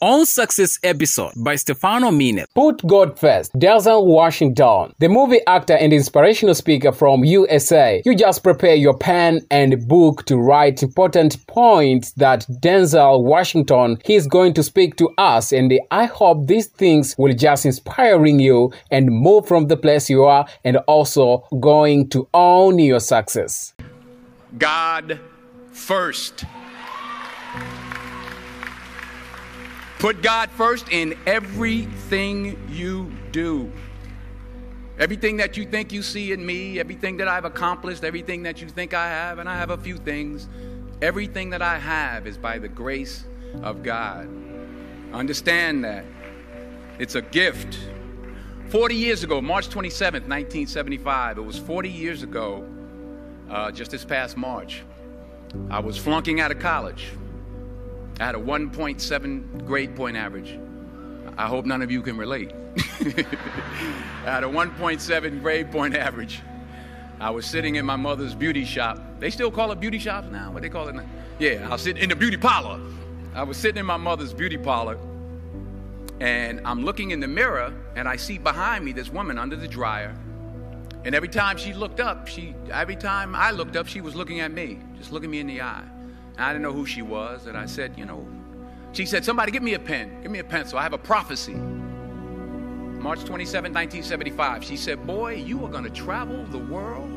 On Success episode by Stefano Minet. Put God first. Denzel Washington, the movie actor and inspirational speaker from USA. You just prepare your pen and book to write important points that Denzel Washington is going to speak to us, and I hope these things will just inspiring you and move from the place you are and also going to own your success. God first. Put God first in everything you do. Everything that you think you see in me, everything that I've accomplished, everything that you think I have, and I have a few things, everything that I have is by the grace of God. Understand that. It's a gift. 40 years ago, March 27th, 1975, it was 40 years ago, just this past March, I was flunking out of college. I had a 1.7 grade point average. I hope none of you can relate. I had a 1.7 grade point average. I was sitting in my mother's beauty shop. They still call it beauty shops now? What they call it now? Yeah, I was sitting in the beauty parlor. I was sitting in my mother's beauty parlor, and I'm looking in the mirror, and I see behind me this woman under the dryer. And every time she looked up, every time I looked up, she was looking at me, just looking me in the eye. I didn't know who she was, and I said, she said, somebody give me a pen, give me a pencil, I have a prophecy. March 27, 1975, she said, boy, you are gonna travel the world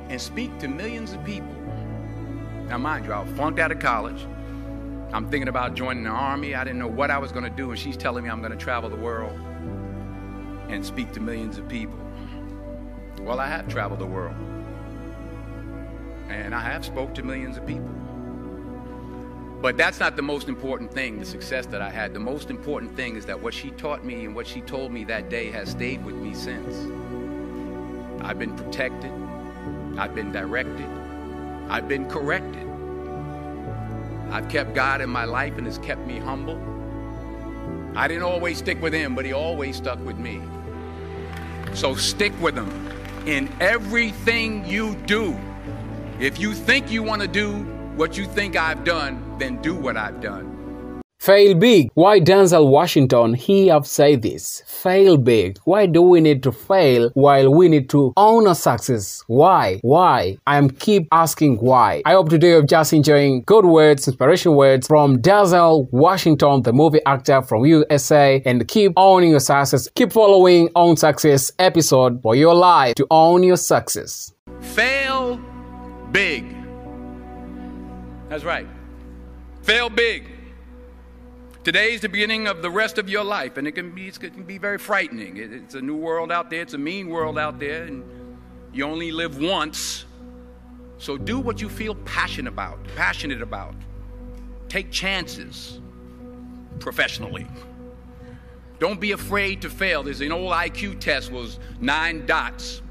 and speak to millions of people. Now mind you, I was flunked out of college. I'm thinking about joining the army. I didn't know what I was gonna do, and she's telling me I'm gonna travel the world and speak to millions of people. Well, I have traveled the world, and I have spoke to millions of people. But that's not the most important thing, the success that I had. The most important thing is that what she taught me and what she told me that day has stayed with me since. I've been protected. I've been directed. I've been corrected. I've kept God in my life and has kept me humble. I didn't always stick with him, but he always stuck with me. So stick with him in everything you do. If you think you want to do what you think I've done, then do what I've done. Fail big. Why Denzel Washington, he have said this. Fail big. Why do we need to fail while we need to own our success? Why? Why? I am keep asking why. I hope today you're just enjoying good words, inspiration words from Denzel Washington, the movie actor from USA, and keep owning your success. Keep following Own Success episode for your life to own your success. Fail big. That's right. Fail big. Today is the beginning of the rest of your life, and it can be very frightening. It's a new world out there. It's a mean world out there, and you only live once. So do what you feel passionate about. Take chances professionally. Don't be afraid to fail. There's an old IQ test, was 9 dots,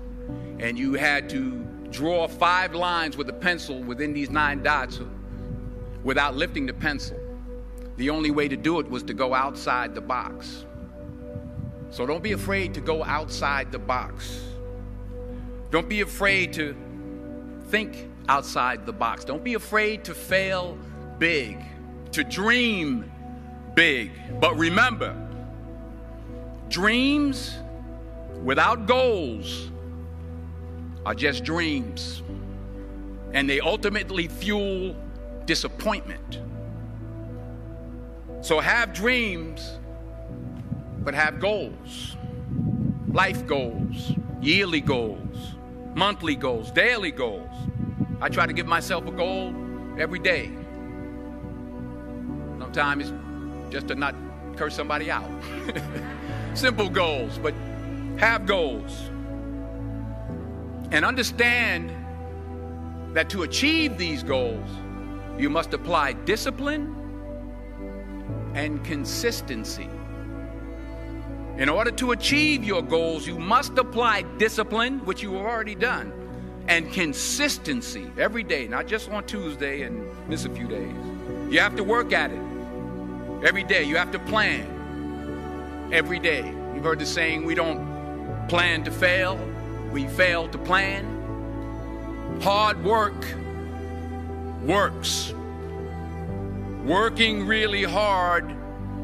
and you had to draw 5 lines with a pencil within these 9 dots without lifting the pencil. The only way to do it was to go outside the box. So don't be afraid to go outside the box. Don't be afraid to think outside the box. Don't be afraid to fail big, to dream big. But remember, dreams without goals are just dreams, and they ultimately fuel disappointment. So have dreams, but have goals. Life goals, yearly goals, monthly goals, daily goals. I try to give myself a goal every day. Sometimes it's just to not curse somebody out. Simple goals, but have goals. And understand that to achieve these goals, you must apply discipline and consistency. In order to achieve your goals, you must apply discipline, which you have already done, and consistency every day, not just on Tuesday and miss a few days. You have to work at it every day. You have to plan every day. You've heard the saying, we don't plan to fail, we fail to plan. Hard work works. Working really hard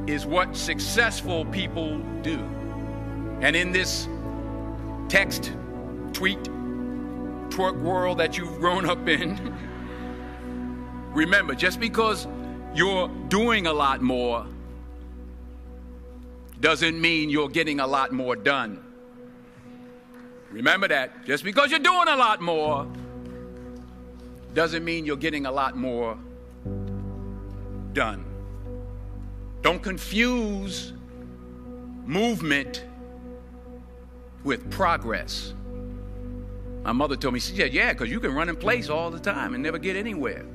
is what successful people do. And in this text, tweet, twerk world that you've grown up in, remember, just because you're doing a lot more doesn't mean you're getting a lot more done. Remember that. Just because you're doing a lot more doesn't mean you're getting a lot more done. Don't confuse movement with progress. My mother told me, she said, yeah, because you can run in place all the time and never get anywhere.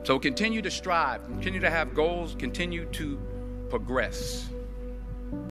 So continue to strive, continue to have goals, continue to progress.